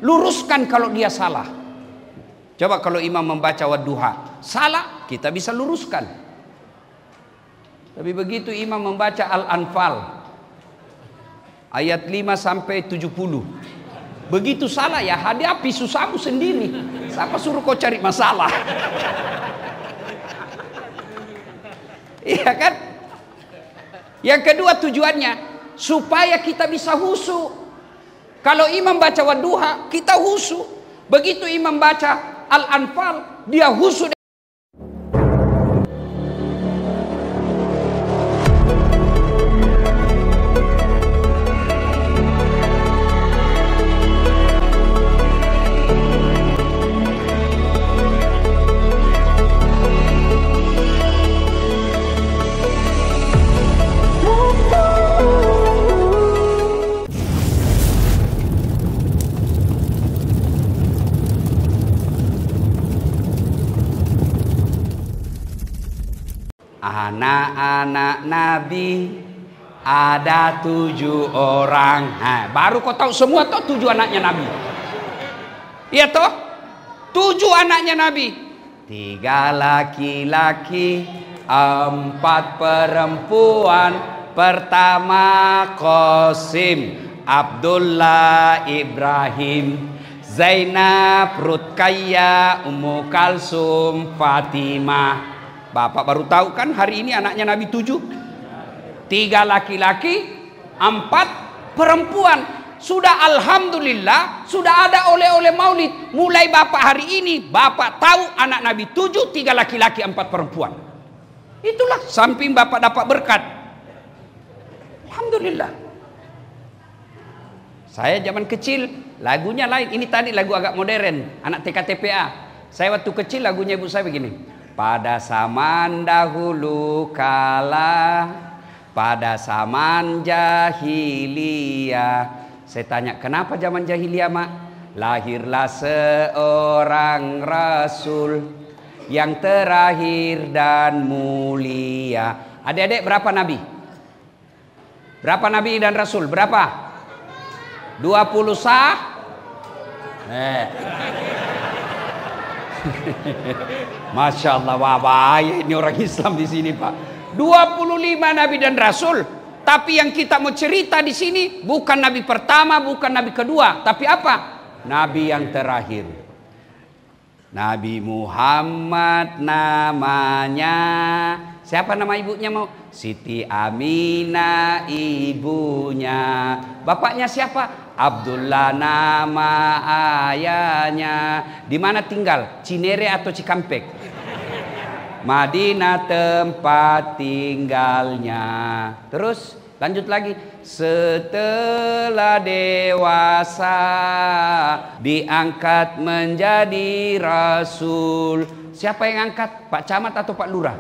luruskan kalau dia salah. Coba kalau imam membaca wadduha salah, kita bisa luruskan. Tapi begitu imam membaca Al-Anfal ayat 5 sampai 70, begitu salah ya hadapi susahmu sendiri. Siapa suruh kau cari masalah? Iya kan? Yang kedua tujuannya supaya kita bisa khusyuk. Kalau imam baca wadduha kita khusyuk. Begitu imam baca Al-Anfal dia khusyuk. Anak-anak Nabi ada 7 orang. Nah, baru kau tahu semua toh 7 anaknya Nabi. Iya toh? 7 anaknya Nabi. 3 laki-laki, 4 perempuan. Pertama Qasim, Abdullah, Ibrahim, Zainab, Ruqayyah, Ummu Kalsum, Fatimah. Bapak baru tahu kan hari ini anaknya Nabi 7. 3 laki-laki, 4 perempuan. Sudah alhamdulillah, sudah ada oleh-oleh maulid. Mulai bapak hari ini, bapak tahu anak Nabi 7, 3 laki-laki, 4 perempuan. Itulah samping bapak dapat berkat. Alhamdulillah. Saya zaman kecil lagunya lain. Ini tadi lagu agak modern, anak TKTPA. Saya waktu kecil lagunya ibu saya begini. Pada zaman dahulu kala, pada zaman jahiliyah. Saya tanya, kenapa zaman jahiliyah, Mak? Lahirlah seorang rasul yang terakhir dan mulia. Adik-adik berapa nabi? Berapa nabi dan rasul? Berapa? 20 sah? Masya Allah, wah, ini orang Islam di sini, Pak. 25 nabi dan rasul. Tapi yang kita mau cerita di sini bukan nabi pertama, bukan nabi kedua, tapi apa? Nabi yang terakhir. Nabi Muhammad namanya. Siapa nama ibunya mau? Siti Aminah ibunya. Bapaknya siapa? Abdullah nama ayahnya. Di mana tinggal? Cinere atau Cikampek? Madinah tempat tinggalnya. Terus lanjut lagi. Setelah dewasa diangkat menjadi rasul. Siapa yang angkat? Pak Camat atau Pak Lurah?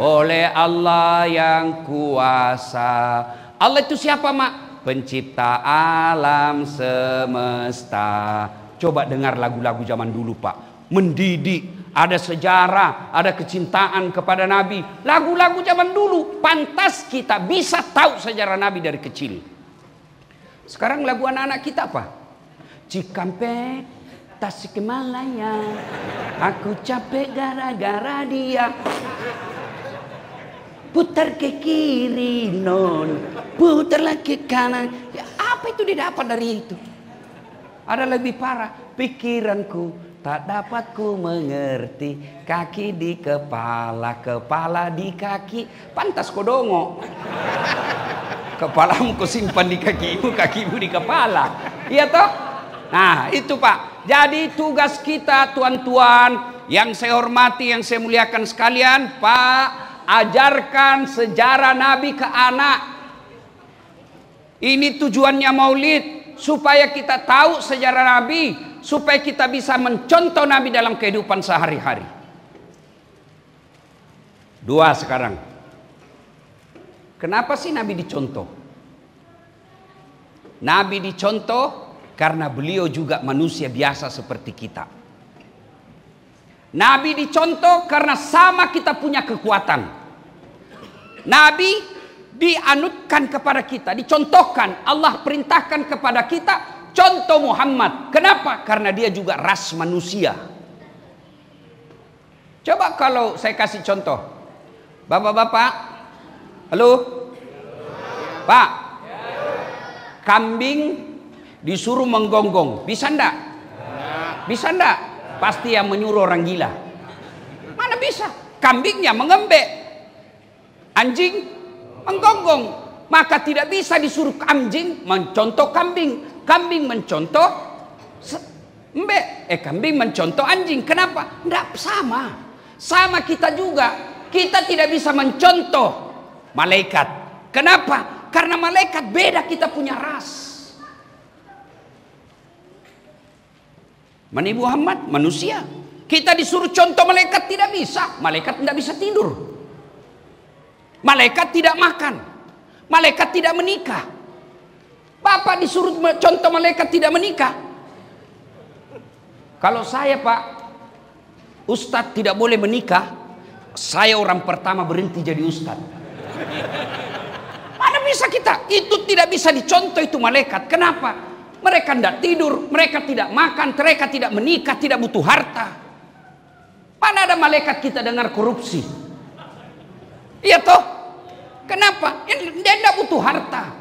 Oleh Allah yang kuasa. Allah itu siapa, Mak? Pencipta alam semesta. Coba dengar lagu-lagu zaman dulu, Pak. Mendidik, ada sejarah, ada kecintaan kepada Nabi. Lagu-lagu zaman dulu, pantas kita bisa tahu sejarah Nabi dari kecil. Sekarang lagu anak-anak kita apa? Cikampek, Tasikmalaya, aku capek gara-gara dia. Putar ke kiri non, putarlah ke kanan. Ya, apa itu didapat dari itu? Ada lebih parah. Pikiranku tak dapat ku mengerti. Kaki di kepala, kepala di kaki. Pantas kodongo. Kepalamu kau simpan di kakimu, kakimu di kepala. Iya toh? Nah itu Pak. Jadi tugas kita tuan-tuan yang saya hormati, yang saya muliakan sekalian, Pak, ajarkan sejarah Nabi ke anak. Ini tujuannya maulid, supaya kita tahu sejarah Nabi, supaya kita bisa mencontoh Nabi dalam kehidupan sehari-hari. 2 sekarang. Kenapa sih Nabi dicontoh? Nabi dicontoh karena beliau juga manusia biasa seperti kita. Nabi dicontoh karena sama kita punya kekuatan. Nabi dianutkan kepada kita, dicontohkan. Allah perintahkan kepada kita, contoh Muhammad. Kenapa? Karena dia juga ras manusia. Coba kalau saya kasih contoh. Bapak-bapak, halo? Pak, kambing disuruh menggonggong, bisa ndak? Bisa ndak? Pasti yang menyuruh orang gila. Mana bisa? Kambingnya mengembek, anjing menggonggong. Maka tidak bisa disuruh anjing mencontoh kambing, kambing mencontoh mbek, kambing mencontoh anjing. Kenapa? Tidak sama. Sama kita juga. Kita tidak bisa mencontoh malaikat. Kenapa? Karena malaikat beda, kita punya ras. Nabi Muhammad manusia. Kita disuruh contoh malaikat, tidak bisa. Malaikat tidak bisa tidur. Malaikat tidak makan. Malaikat tidak menikah. Bapak disuruh contoh malaikat tidak menikah. Kalau saya, Pak, Ustadz tidak boleh menikah, saya orang pertama berhenti jadi ustadz. Mana bisa kita? Itu tidak bisa dicontoh, itu malaikat. Kenapa? Mereka tidak tidur, mereka tidak makan, mereka tidak menikah, tidak butuh harta. Mana ada malaikat kita dengar korupsi? Iya toh? Kenapa? Dia tidak butuh harta.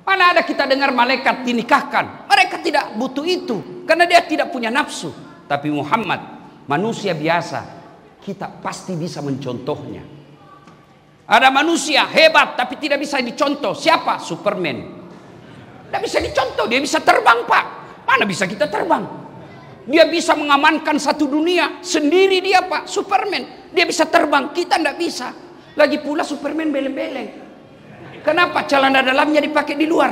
Mana ada kita dengar malaikat dinikahkan? Mereka tidak butuh itu, karena dia tidak punya nafsu. Tapi Muhammad, manusia biasa, kita pasti bisa mencontohnya. Ada manusia hebat tapi tidak bisa dicontoh. Siapa? Superman. Tidak bisa dicontoh. Dia bisa terbang, Pak. Mana bisa kita terbang? Dia bisa mengamankan satu dunia sendiri, dia, Pak. Superman. Dia bisa terbang, kita tidak bisa. Lagi pula Superman beleng-beleng. Kenapa? Celana dalamnya dipakai di luar.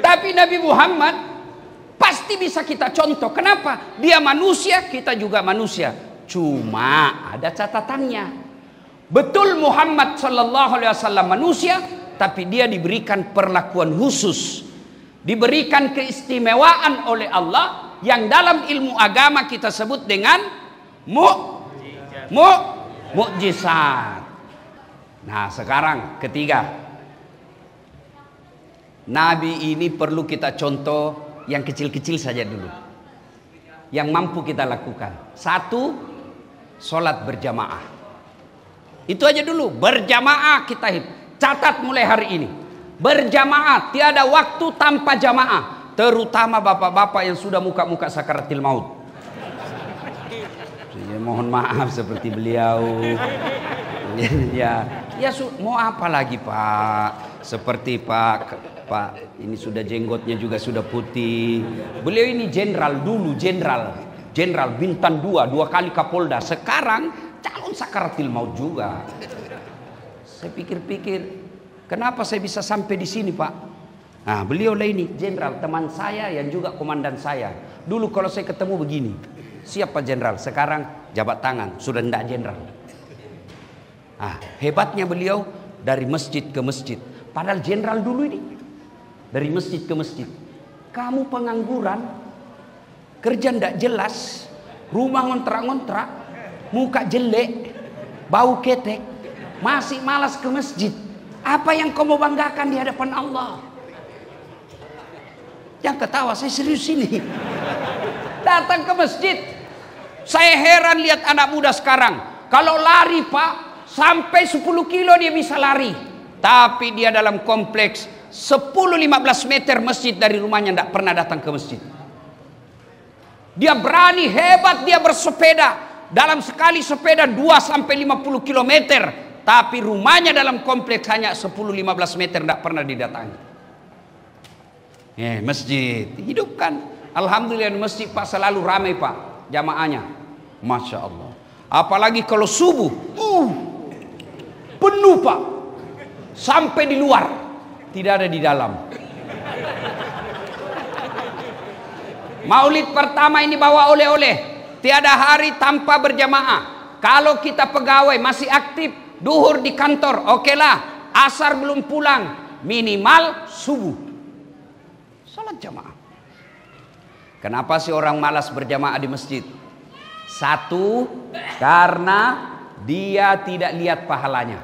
Tapi Nabi Muhammad pasti bisa kita contoh. Kenapa? Dia manusia, kita juga manusia. Cuma ada catatannya. Betul Muhammad sallallahu alaihi wasallam manusia, tapi dia diberikan perlakuan khusus. Diberikan keistimewaan oleh Allah yang dalam ilmu agama kita sebut dengan mukjizat. Nah, sekarang ketiga. Nabi ini perlu kita contoh yang kecil-kecil saja dulu, yang mampu kita lakukan. Satu, sholat berjamaah. Itu aja dulu, berjamaah kita catat mulai hari ini. Berjamaah, tiada waktu tanpa jamaah. Terutama bapak-bapak yang sudah muka-muka sakaratil maut. Ya, mohon maaf seperti beliau. Mau apa lagi, Pak? Seperti Pak ini sudah jenggotnya juga sudah putih. Beliau ini jenderal dulu, jenderal bintang 2 kali Kapolda. Sekarang calon sakaratil maut juga. Saya pikir-pikir, kenapa saya bisa sampai di sini, Pak? Nah, beliau lah ini jenderal, teman saya yang juga komandan saya. Dulu kalau saya ketemu begini, siapa jenderal? Sekarang jabat tangan, sudah tidak jenderal. Nah, hebatnya beliau dari masjid ke masjid. Padahal jenderal dulu ini dari masjid ke masjid. Kamu pengangguran, kerja tidak jelas, rumah ngontrak-ngontrak, muka jelek, bau ketek, masih malas ke masjid. Apa yang kau mau banggakan di hadapan Allah? Yang ketawa, saya serius ini. Datang ke masjid. Saya heran lihat anak muda sekarang. Kalau lari, Pak, sampai 10 kilo dia bisa lari. Tapi dia dalam kompleks 10-15 meter masjid dari rumahnya tidak pernah datang ke masjid. Dia berani, hebat, dia bersepeda. Dalam sekali sepeda 2-50 kilometer. Tapi rumahnya dalam kompleks hanya 10-15 meter, tidak pernah didatangi. Masjid hidupkan. Alhamdulillah masjid, Pak, selalu ramai, Pak, jamaahnya. Masya Allah. Apalagi kalau subuh, penuh, Pak, sampai di luar, tidak ada di dalam. Maulid pertama ini bawa oleh-oleh. Tiada hari tanpa berjamaah. Kalau kita pegawai masih aktif, duhur di kantor, okelah. Asar belum pulang, minimal subuh salat jamaah. Kenapa sih orang malas berjamaah di masjid? Satu, karena dia tidak lihat pahalanya.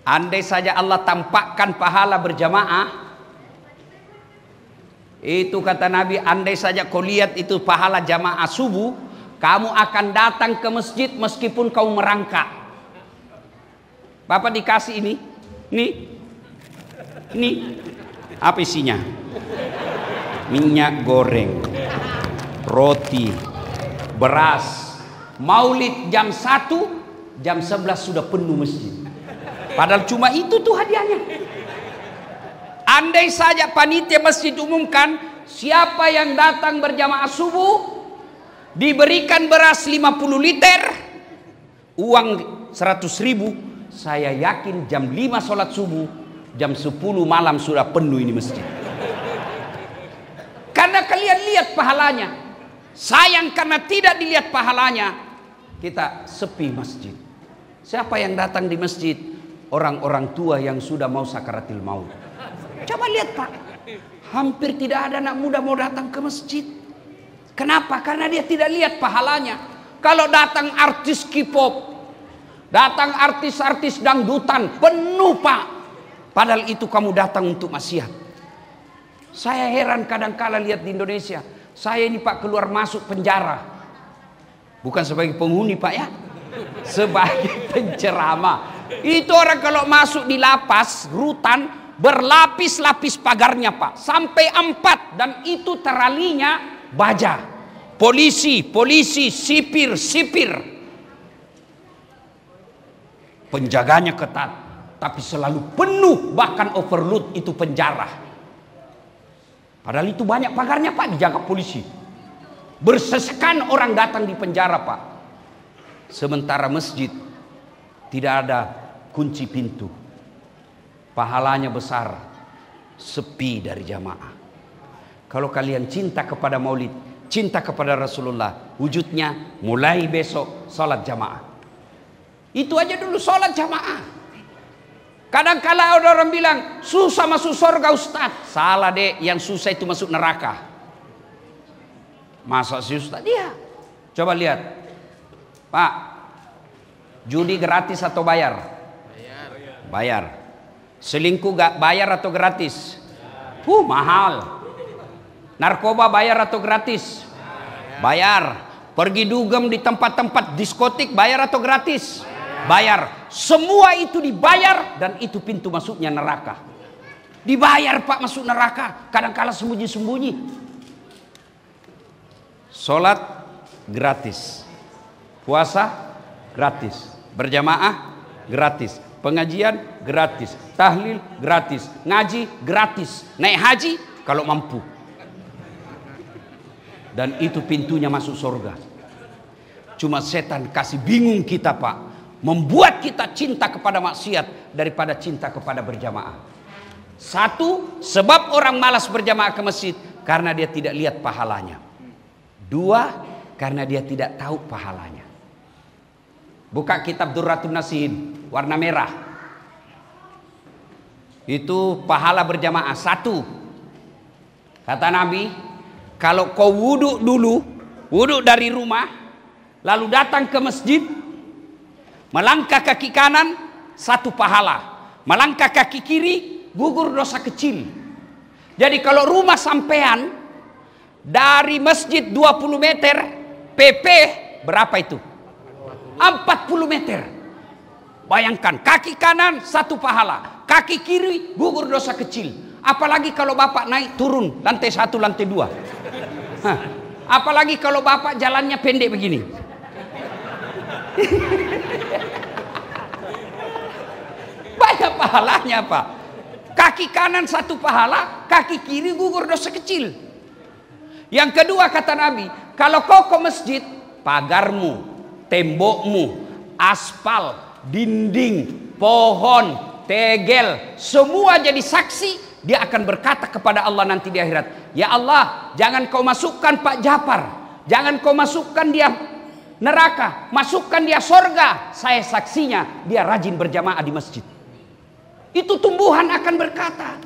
Andai saja Allah tampakkan pahala berjamaah, itu kata Nabi, andai saja kau lihat itu pahala jamaah subuh, kamu akan datang ke masjid meskipun kau merangkak. Bapak dikasih ini apa isinya? Minyak goreng, roti, beras. Maulid jam 1, jam 11 sudah penuh masjid. Padahal cuma itu tuh hadiahnya. Andai saja panitia masjid umumkan, siapa yang datang berjamaah subuh diberikan beras 50 liter, uang 100.000, saya yakin jam 5 sholat subuh, jam 10 malam sudah penuh ini masjid. Karena kalian lihat pahalanya. Sayang karena tidak dilihat pahalanya, kita sepi masjid. Siapa yang datang di masjid? Orang-orang tua yang sudah mau sakaratil maut. Coba lihat Pak, hampir tidak ada anak muda mau datang ke masjid. Kenapa? Karena dia tidak lihat pahalanya. Kalau datang artis K-pop, datang artis-artis dangdutan, penuh Pak. Padahal itu kamu datang untuk maksiat. Saya heran kadang-kala lihat di Indonesia. Saya ini Pak keluar masuk penjara. Bukan sebagai penghuni Pak ya, sebagai penceramah. Itu orang kalau masuk di lapas, rutan, berlapis-lapis pagarnya Pak. Sampai 4, dan itu teralinya baja. Polisi, sipir. Penjaganya ketat, tapi selalu penuh, bahkan overload itu penjara. Padahal itu banyak pagarnya Pak, dijaga polisi. Bersesekan orang datang di penjara Pak. Sementara masjid tidak ada kunci pintu. Pahalanya besar, sepi dari jamaah. Kalau kalian cinta kepada maulid, cinta kepada Rasulullah, wujudnya mulai besok sholat jamaah. Itu aja dulu sholat jamaah. Kadang-kala ada orang bilang susah masuk surga Ustadz. Salah deh, yang susah itu masuk neraka. Masa sih Ustadz? Iya. Coba lihat Pak, judi gratis atau bayar? Bayar. Selingkuh gak bayar atau gratis? Mahal. Narkoba bayar atau gratis? Bayar. Pergi dugem di tempat-tempat diskotik bayar atau gratis? Bayar. Semua itu dibayar, dan itu pintu masuknya neraka. Dibayar Pak masuk neraka. Kadang-kala sembunyi-sembunyi. Sholat gratis, puasa gratis, berjamaah gratis, pengajian gratis, tahlil gratis, ngaji gratis, naik haji kalau mampu. Dan itu pintunya masuk surga. Cuma setan kasih bingung kita Pak, membuat kita cinta kepada maksiat daripada cinta kepada berjamaah. Satu, sebab orang malas berjamaah ke masjid karena dia tidak lihat pahalanya. Dua, karena dia tidak tahu pahalanya. Buka kitab Durratun Nasihin, warna merah. Itu pahala berjamaah. 1, kata Nabi, kalau kau wudhu dulu, wudhu dari rumah, lalu datang ke masjid, melangkah kaki kanan, 1 pahala. Melangkah kaki kiri, gugur dosa kecil. Jadi kalau rumah sampean dari masjid 20 meter, PP berapa itu? 40 meter. Bayangkan, kaki kanan 1 pahala, kaki kiri gugur dosa kecil. Apalagi kalau bapak naik turun lantai 1, lantai 2. Apalagi kalau bapak jalannya pendek begini. Banyak pahalanya Pak. Kaki kanan 1 pahala, kaki kiri gugur dosa kecil. Yang kedua kata Nabi, kalau kau ke masjid, pagarmu, tembokmu, aspal, dinding, pohon, tegel, semua jadi saksi. Dia akan berkata kepada Allah nanti di akhirat, ya Allah, jangan kau masukkan Pak Jafar, jangan kau masukkan dia neraka, masukkan dia surga. Saya saksinya, dia rajin berjamaah di masjid. Itu tumbuhan akan berkata.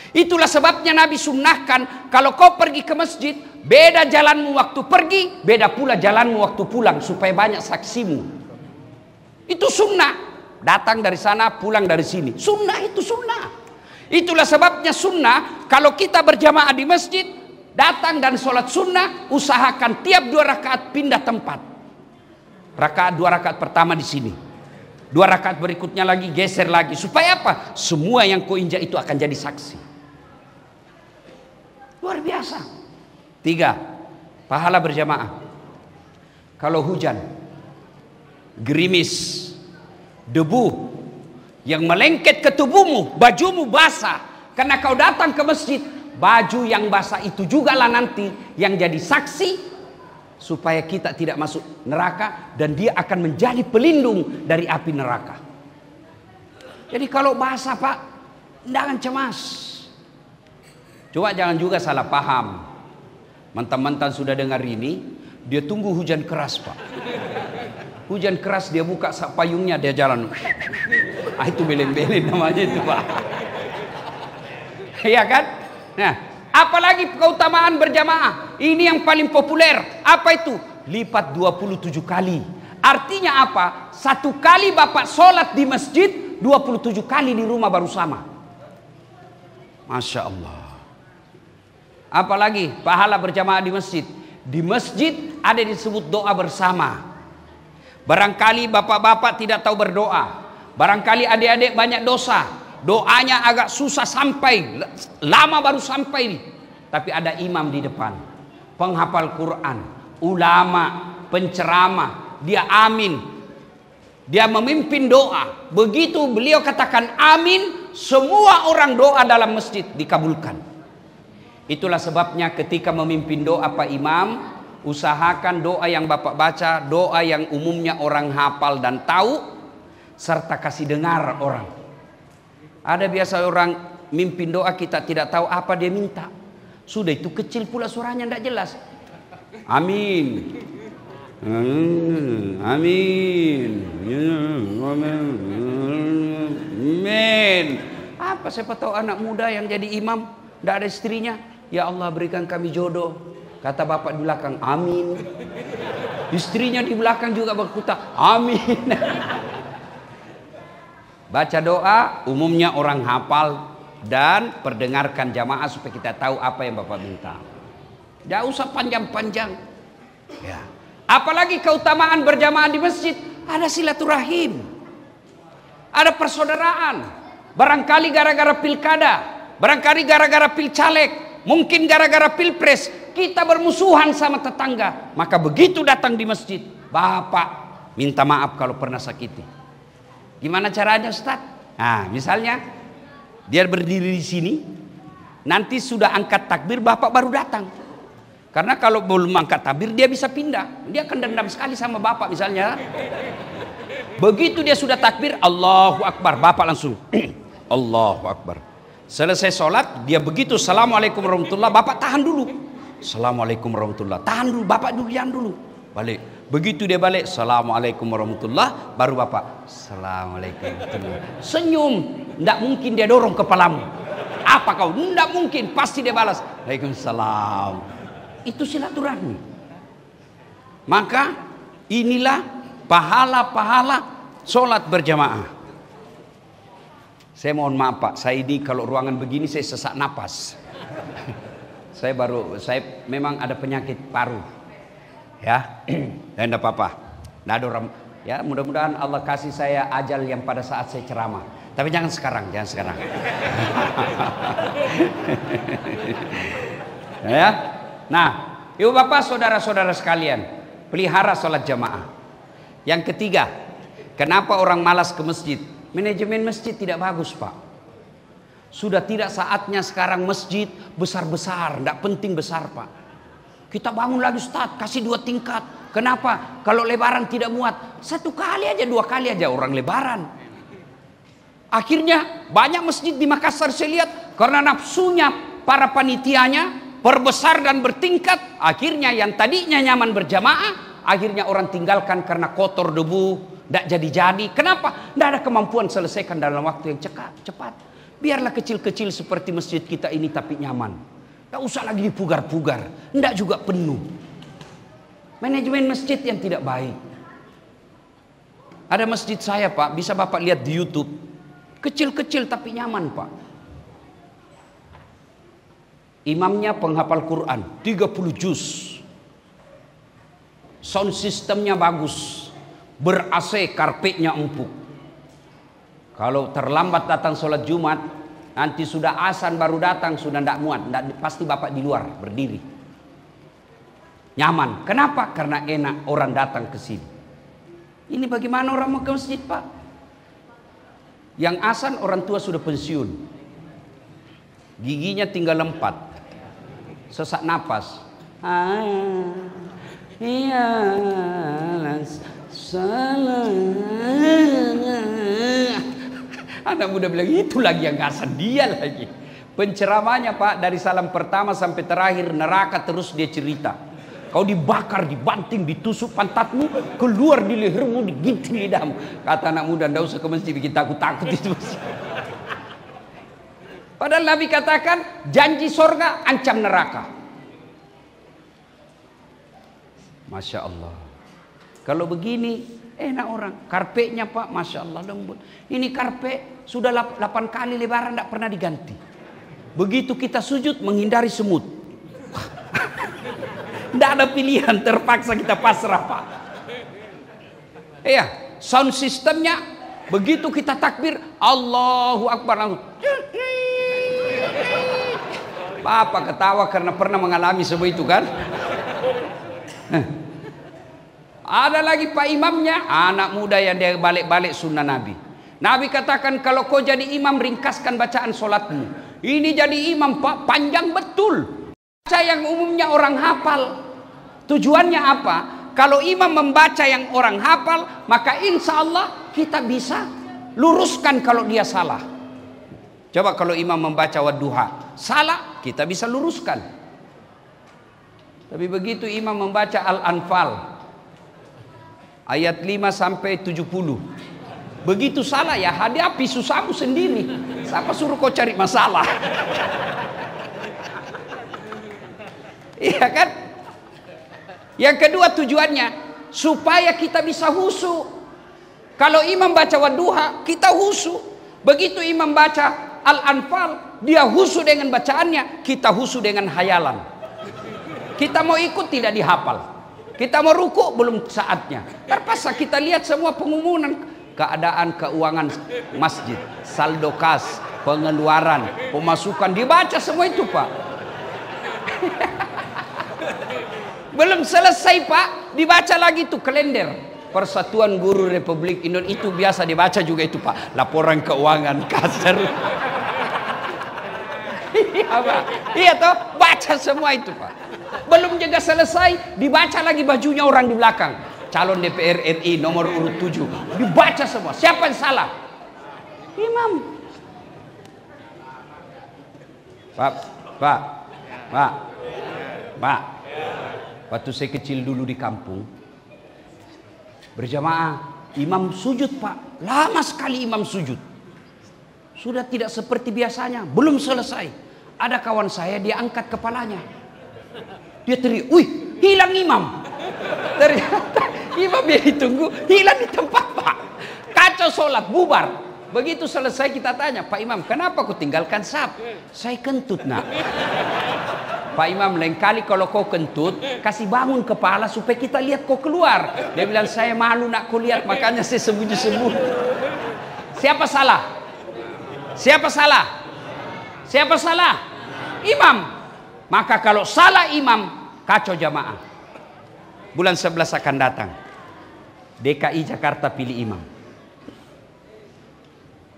Itulah sebabnya Nabi sunnahkan, kalau kau pergi ke masjid, beda jalanmu waktu pergi, beda pula jalanmu waktu pulang, supaya banyak saksimu. Itu sunnah. Datang dari sana, pulang dari sini. Sunnah itu sunnah. Itulah sebabnya sunnah, kalau kita berjamaah di masjid, datang dan sholat sunnah, usahakan tiap 2 rakaat pindah tempat. 2 rakaat pertama di sini, 2 rakaat berikutnya lagi geser lagi. Supaya apa? Semua yang kau injak itu akan jadi saksi. Luar biasa. 3, pahala berjamaah. Kalau hujan, gerimis, debu yang melengket ke tubuhmu, bajumu basah karena kau datang ke masjid, baju yang basah itu juga lah nanti yang jadi saksi supaya kita tidak masuk neraka, dan dia akan menjadi pelindung dari api neraka. Jadi kalau basah Pak, jangan cemas. Coba jangan juga salah paham. Mantan-mantan sudah dengar ini, dia tunggu hujan keras Pak. Hujan keras dia buka payungnya, dia jalan. Itu belen-belen namanya itu Pak. Iya kan? Nah, apalagi keutamaan berjamaah. Ini yang paling populer. Apa itu? Lipat 27 kali. Artinya apa? 1 kali Bapak sholat di masjid, 27 kali di rumah baru sama. Masya Allah. Apalagi pahala berjamaah di masjid. Di masjid ada disebut doa bersama. Barangkali bapak-bapak tidak tahu berdoa, barangkali adik-adik banyak dosa, doanya agak susah sampai, lama baru sampai. Tapi ada imam di depan, penghafal Quran, ulama, penceramah, dia amin, dia memimpin doa. Begitu beliau katakan amin, semua orang doa dalam masjid dikabulkan. Itulah sebabnya ketika memimpin doa Pak Imam, usahakan doa yang Bapak baca, doa yang umumnya orang hafal dan tahu, serta kasih dengar orang. Ada biasa orang mimpin doa kita tidak tahu apa dia minta. Sudah itu kecil pula suaranya tidak jelas. Amin. Amin. Amin. Apa siapa tahu anak muda yang jadi imam, tidak ada istrinya. Ya Allah berikan kami jodoh. Kata bapak di belakang, amin. Istrinya di belakang juga berkutak, amin. Baca doa, umumnya orang hafal, dan perdengarkan jamaah supaya kita tahu apa yang bapak minta. Tidak usah panjang-panjang. Ya. Apalagi keutamaan berjamaah di masjid, ada silaturahim, ada persaudaraan. Barangkali gara-gara pilkada, barangkali gara-gara pilcaleg, mungkin gara-gara pilpres, kita bermusuhan sama tetangga. Maka begitu datang di masjid, bapak minta maaf kalau pernah sakiti. Gimana caranya Ustaz? Nah, misalnya dia berdiri di sini, nanti sudah angkat takbir, bapak baru datang. Karena kalau belum angkat takbir dia bisa pindah. Dia akan dendam sekali sama bapak misalnya. Begitu dia sudah takbir, Allahu Akbar, bapak langsung Allahu Akbar. Selesai sholat, dia begitu Assalamualaikum warahmatullahi, bapak tahan dulu. Assalamualaikum warahmatullahi, tahan dulu, bapak dulu, jangan dulu. Balik. Begitu dia balik, Assalamualaikum warahmatullahi, baru bapak Assalamualaikum warahmatullahi. Senyum, tidak mungkin dia dorong kepalamu. Apa kau? Tidak mungkin, pasti dia balas Waalaikumsalam. Itu silaturahmi. Maka inilah pahala-pahala sholat berjamaah. Saya mohon maaf Pak, saya ini kalau ruangan begini saya sesak napas. saya memang ada penyakit paru. Ya, dan tidak apa-apa. Tidak ada orang. Ya, mudah-mudahan Allah kasih saya ajal yang pada saat saya ceramah. Tapi jangan sekarang, jangan sekarang. Ya. Nah, ibu bapak, saudara-saudara sekalian, pelihara sholat jamaah. Yang ketiga, kenapa orang malas ke masjid? Manajemen masjid tidak bagus Pak. Sudah tidak saatnya sekarang masjid besar-besar, tidak penting besar Pak. Kita bangun lagi Ustaz, kasih 2 tingkat. Kenapa? Kalau lebaran tidak muat, 1 kali aja, 2 kali aja orang lebaran. Akhirnya banyak masjid di Makassar saya lihat, karena nafsunya para panitianya perbesar dan bertingkat, akhirnya yang tadinya nyaman berjamaah, akhirnya orang tinggalkan karena kotor, debu, tidak jadi-jadi. Kenapa? Tidak ada kemampuan selesaikan dalam waktu yang cepat. Biarlah kecil-kecil seperti masjid kita ini tapi nyaman. Tidak usah lagi dipugar-pugar, tidak juga penuh. Manajemen masjid yang tidak baik. Ada masjid saya Pak, bisa Bapak lihat di YouTube. Kecil-kecil tapi nyaman Pak. Imamnya penghafal Quran, 30 juz. Sound systemnya bagus. Ber-AC, karpetnya empuk. Kalau terlambat datang sholat Jumat, nanti sudah azan baru datang, sudah tidak muat. Pasti Bapak di luar, berdiri. Nyaman. Kenapa? Karena enak orang datang ke sini. Ini bagaimana orang mau ke masjid Pak? Yang azan orang tua sudah pensiun. Giginya tinggal 4. Sesak napas. Iya, salah. Anak muda bilang itu lagi yang azan, dia lagi. Penceramahnya Pak dari salam pertama sampai terakhir neraka terus dia cerita. Kau dibakar, dibanting, ditusuk pantatmu, keluar di lehermu, diginting lidahmu. Kata anak muda, ndak usah ke masjid, bikin takut-takut itu. Padahal Nabi katakan, janji sorga, ancam neraka. Masya Allah. Kalau begini, enak orang. Karpetnya Pak, Masya Allah lembut. Ini karpet sudah 8 kali lebaran, tidak pernah diganti. Begitu kita sujud, menghindari semut. Tidak ada pilihan, terpaksa kita pasrah Pak. Iya, sound systemnya begitu kita takbir, Allahu Akbar langsung. Papa ketawa karena pernah mengalami semua itu kan. Ada lagi Pak imamnya, anak muda yang dia balik-balik sunnah Nabi. Nabi katakan kalau kau jadi imam ringkaskan bacaan solatmu. Ini jadi imam Pak panjang betul. Baca yang umumnya orang hafal. Tujuannya apa? Kalau imam membaca yang orang hafal, maka insya Allah kita bisa luruskan kalau dia salah. Coba kalau imam membaca wadduha, salah, kita bisa luruskan. Tapi begitu imam membaca Al-Anfal, ayat 5 sampai 70. Begitu salah ya hadapi susahmu sendiri. Siapa suruh kau cari masalah? Iya kan? Yang kedua tujuannya supaya kita bisa husu. Kalau imam baca wadduha, kita husu. Begitu imam baca Al-Anfal, dia husu dengan bacaannya, kita husu dengan hayalan. Kita mau ikut tidak dihafal. Kita mau ruku belum saatnya. Terpaksa kita lihat semua pengumuman keadaan keuangan masjid, saldo kas, pengeluaran, pemasukan dibaca semua itu Pak. Belum selesai Pak, dibaca lagi tuh kalender Persatuan Guru Republik Indonesia, itu biasa dibaca juga itu Pak, laporan keuangan kasar. Iya Pak, iya toh, baca semua itu Pak. Belum juga selesai, dibaca lagi bajunya orang di belakang, calon DPR RI nomor urut 7, dibaca semua. Siapa yang salah? Imam. Pak. Waktu saya kecil dulu di kampung, berjamaah, imam sujud Pak. Lama sekali imam sujud. Sudah tidak seperti biasanya, belum selesai. Ada kawan saya, dia angkat kepalanya. Dia teriak, wih, hilang imam. Ternyata imam yang ditunggu, hilang di tempat Pak. Kacau sholat, bubar. Begitu selesai kita tanya, Pak Imam, kenapa kau tinggalkan saf? Saya kentut nak. Pak Imam, lain kali kalau kau kentut, kasih bangun kepala supaya kita lihat kau keluar. Dia bilang, saya malu nak kau lihat, makanya saya sembunyi-sembunyi. Siapa salah? Siapa salah? Siapa salah? Imam. Maka kalau salah imam, kacau jamaah. Bulan 11 akan datang. DKI Jakarta pilih imam.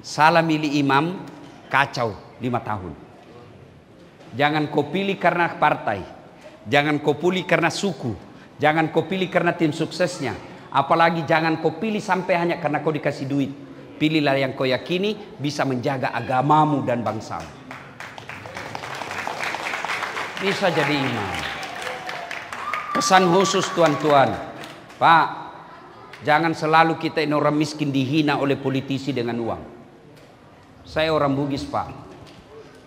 Salah milih imam, kacau 5 tahun. Jangan kau pilih karena partai, jangan kau pilih karena suku, jangan kau pilih karena tim suksesnya, apalagi jangan kau pilih sampai hanya karena kau dikasih duit. Pilihlah yang kau yakini bisa menjaga agamamu dan bangsamu. Bisa jadi imam. Pesan khusus tuan-tuan, Pak, jangan selalu kita ini orang miskin dihina oleh politisi dengan uang. Saya orang Bugis Pak.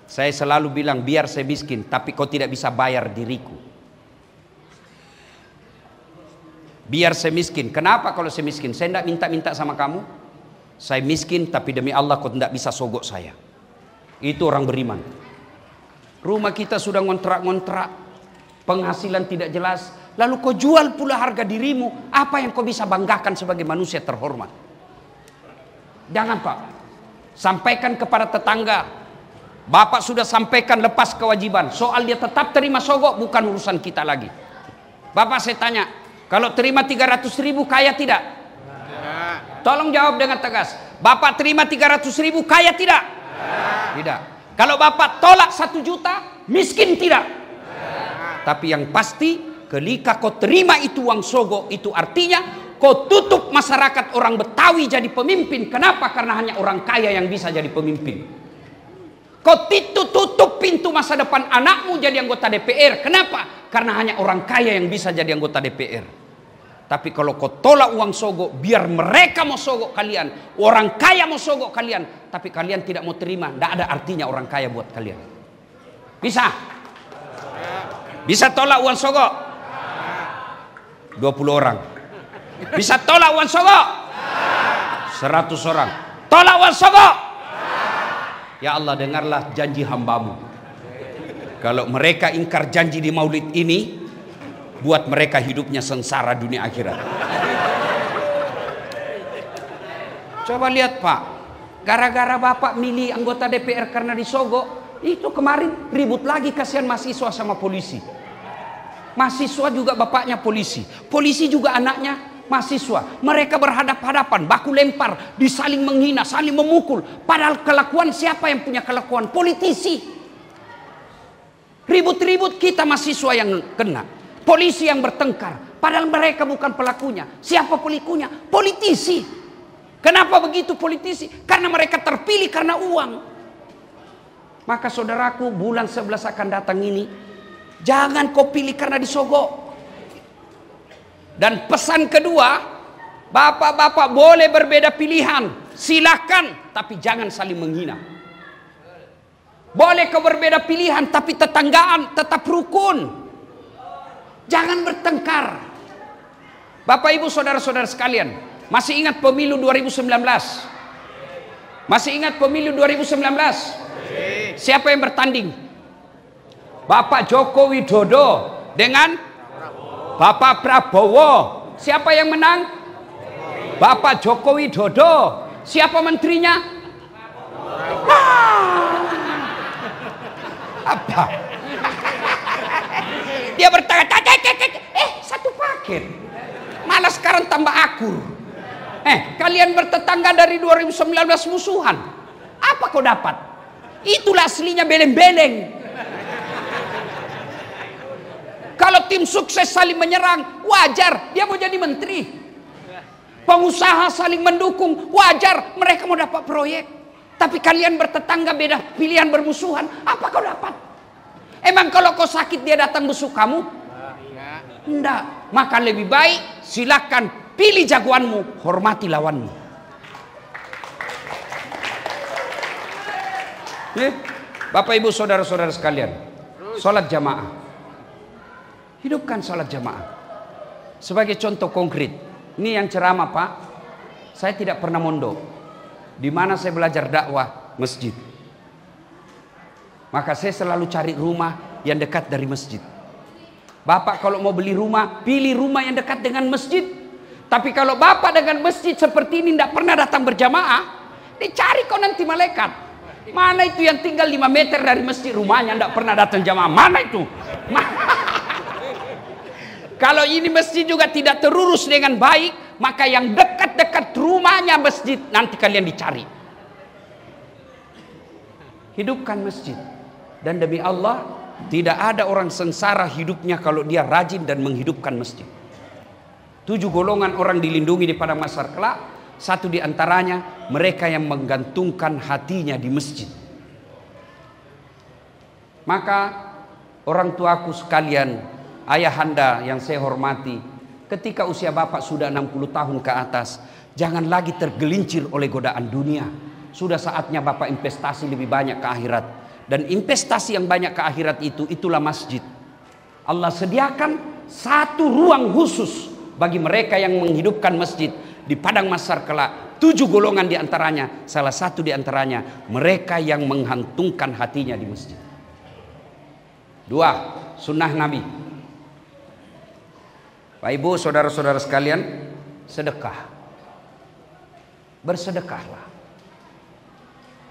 Saya selalu bilang biar saya miskin, tapi kau tidak bisa bayar diriku. biar saya miskin. Kenapa kalau saya miskin? Saya tidak minta-minta sama kamu. Saya miskin tapi demi Allah kau tidak bisa sogok saya. Itu orang beriman. Rumah kita sudah ngontrak-ngontrak, penghasilan tidak jelas, lalu kau jual pula harga dirimu. Apa yang kau bisa banggakan sebagai manusia terhormat? Jangan Pak. Sampaikan kepada tetangga. Bapak sudah sampaikan lepas kewajiban. Soal dia tetap terima sogok bukan urusan kita lagi. Bapak saya tanya, kalau terima 300.000 kaya tidak? Tolong jawab dengan tegas. Bapak terima 300.000 kaya tidak? Tidak. Kalau Bapak tolak 1 juta, miskin tidak? Tapi yang pasti, ketika kau terima itu uang sogok, itu artinya kau tutup masyarakat orang Betawi jadi pemimpin. Kenapa? Karena hanya orang kaya yang bisa jadi pemimpin. Kau tutup pintu masa depan anakmu jadi anggota DPR. Kenapa? Karena hanya orang kaya yang bisa jadi anggota DPR. Tapi kalau kau tolak uang sogok, biar mereka mau sogok kalian, orang kaya mau sogok kalian, tapi kalian tidak mau terima, tidak ada artinya orang kaya buat kalian. Bisa? Bisa tolak uang sogok? 20 orang. Bisa tolak uang sogok? 100 orang. Tolak uang sogok? Ya Allah, dengarlah janji hambamu. Kalau mereka ingkar janji di maulid ini, buat mereka hidupnya sengsara dunia akhirat. Coba lihat Pak, gara-gara Bapak milih anggota DPR karena disogok, itu kemarin ribut lagi, kasihan mahasiswa sama polisi. Mahasiswa juga bapaknya polisi, polisi juga anaknya mahasiswa. Mereka berhadap-hadapan, baku lempar, disaling menghina, saling memukul. Padahal kelakuan siapa yang punya kelakuan? Politisi. Ribut-ribut kita mahasiswa yang kena, polisi yang bertengkar. Padahal mereka bukan pelakunya. Siapa pelakunya? Politisi. Kenapa begitu politisi? Karena mereka terpilih karena uang. Maka saudaraku, bulan 11 akan datang ini, jangan kau pilih karena disogok. Dan pesan kedua, bapak-bapak boleh berbeda pilihan, silakan, tapi jangan saling menghina. Boleh kau berbeda pilihan, tapi tetanggaan tetap rukun. Jangan bertengkar. Bapak ibu saudara-saudara sekalian, masih ingat pemilu 2019? Masih ingat pemilu 2019? Siapa yang bertanding? Bapak Joko Widodo dengan Bapak Prabowo. Siapa yang menang? Bapak Joko Widodo. Siapa menterinya? Apa? Dia bertanya, satu paket. Malah sekarang tambah akur. Kalian bertetangga dari 2019 musuhan. Apa kau dapat? Itulah aslinya beleng-beleng. Kalau tim sukses saling menyerang, wajar dia mau jadi menteri. Pengusaha saling mendukung, wajar mereka mau dapat proyek. Tapi kalian bertetangga beda pilihan bermusuhan, apa kau dapat? Emang kalau kau sakit dia datang besuk kamu? Enggak. Maka lebih baik silakan pilih jagoanmu, hormati lawanmu. Bapak ibu saudara-saudara sekalian, sholat jamaah. Hidupkan sholat jamaah. Sebagai contoh konkret, ini yang ceramah Pak, saya tidak pernah mondok. Di mana saya belajar dakwah? Masjid. Maka saya selalu cari rumah yang dekat dari masjid. Bapak kalau mau beli rumah, pilih rumah yang dekat dengan masjid. Tapi kalau bapak dengan masjid seperti ini tidak pernah datang berjamaah, dicari kau nanti malaikat. Mana itu yang tinggal 5 meter dari masjid rumahnya tidak pernah datang jamaah? Mana itu? Kalau ini masjid juga tidak terurus dengan baik, maka yang dekat-dekat rumahnya masjid nanti kalian dicari. Hidupkan masjid. Dan demi Allah, tidak ada orang sengsara hidupnya kalau dia rajin dan menghidupkan masjid. 7 golongan orang dilindungi di padang mahsyar kelak. 1 di antaranya mereka yang menggantungkan hatinya di masjid. Maka orang tuaku sekalian, ayahanda yang saya hormati, ketika usia bapak sudah 60 tahun ke atas, jangan lagi tergelincir oleh godaan dunia. Sudah saatnya bapak investasi lebih banyak ke akhirat. Dan investasi yang banyak ke akhirat itulah masjid. Allah sediakan 1 ruang khusus bagi mereka yang menghidupkan masjid di padang mahsyar kelak. 7 golongan di antaranya, salah satu di antaranya mereka yang menghantungkan hatinya di masjid. 2, sunnah Nabi. Pak Ibu, saudara-saudara sekalian, sedekah. Bersedekahlah.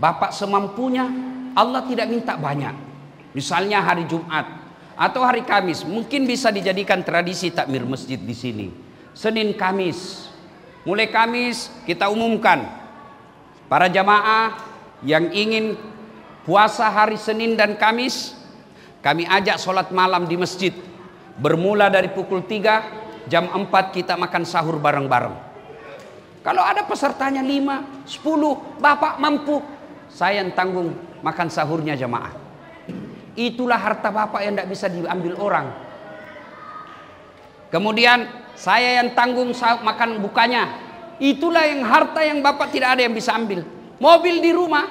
Bapak semampunya, Allah tidak minta banyak. Misalnya hari Jumat atau hari Kamis, mungkin bisa dijadikan tradisi takmir masjid di sini. Senin Kamis, mulai Kamis kita umumkan para jamaah yang ingin puasa hari Senin dan Kamis, kami ajak sholat malam di masjid. Bermula dari pukul 3, jam 4 kita makan sahur bareng-bareng. Kalau ada pesertanya 5, 10, Bapak mampu, saya yang tanggung makan sahurnya jamaah. Itulah harta Bapak yang tidak bisa diambil orang. Kemudian saya yang tanggung makan bukanya. Itulah yang harta yang Bapak tidak ada yang bisa ambil. Mobil di rumah,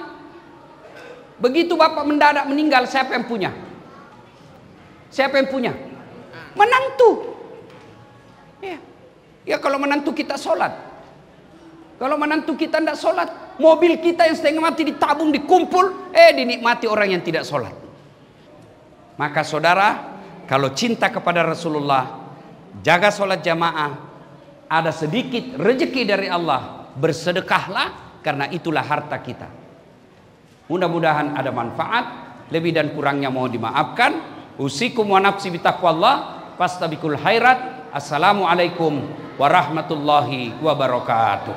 begitu Bapak mendadak meninggal, siapa yang punya? Siapa yang punya? Menantu. Ya kalau menantu kita sholat. Kalau menantu kita tidak sholat, mobil kita yang setengah mati ditabung, dikumpul, dinikmati orang yang tidak sholat. Maka saudara, kalau cinta kepada Rasulullah, jaga sholat jamaah, ada sedikit rezeki dari Allah, bersedekahlah, karena itulah harta kita. Mudah-mudahan ada manfaat, lebih dan kurangnya mohon dimaafkan. Usikum wa nafsi bitaqwallah, fastabiqul khairat. Assalamualaikum warahmatullahi wabarakatuh.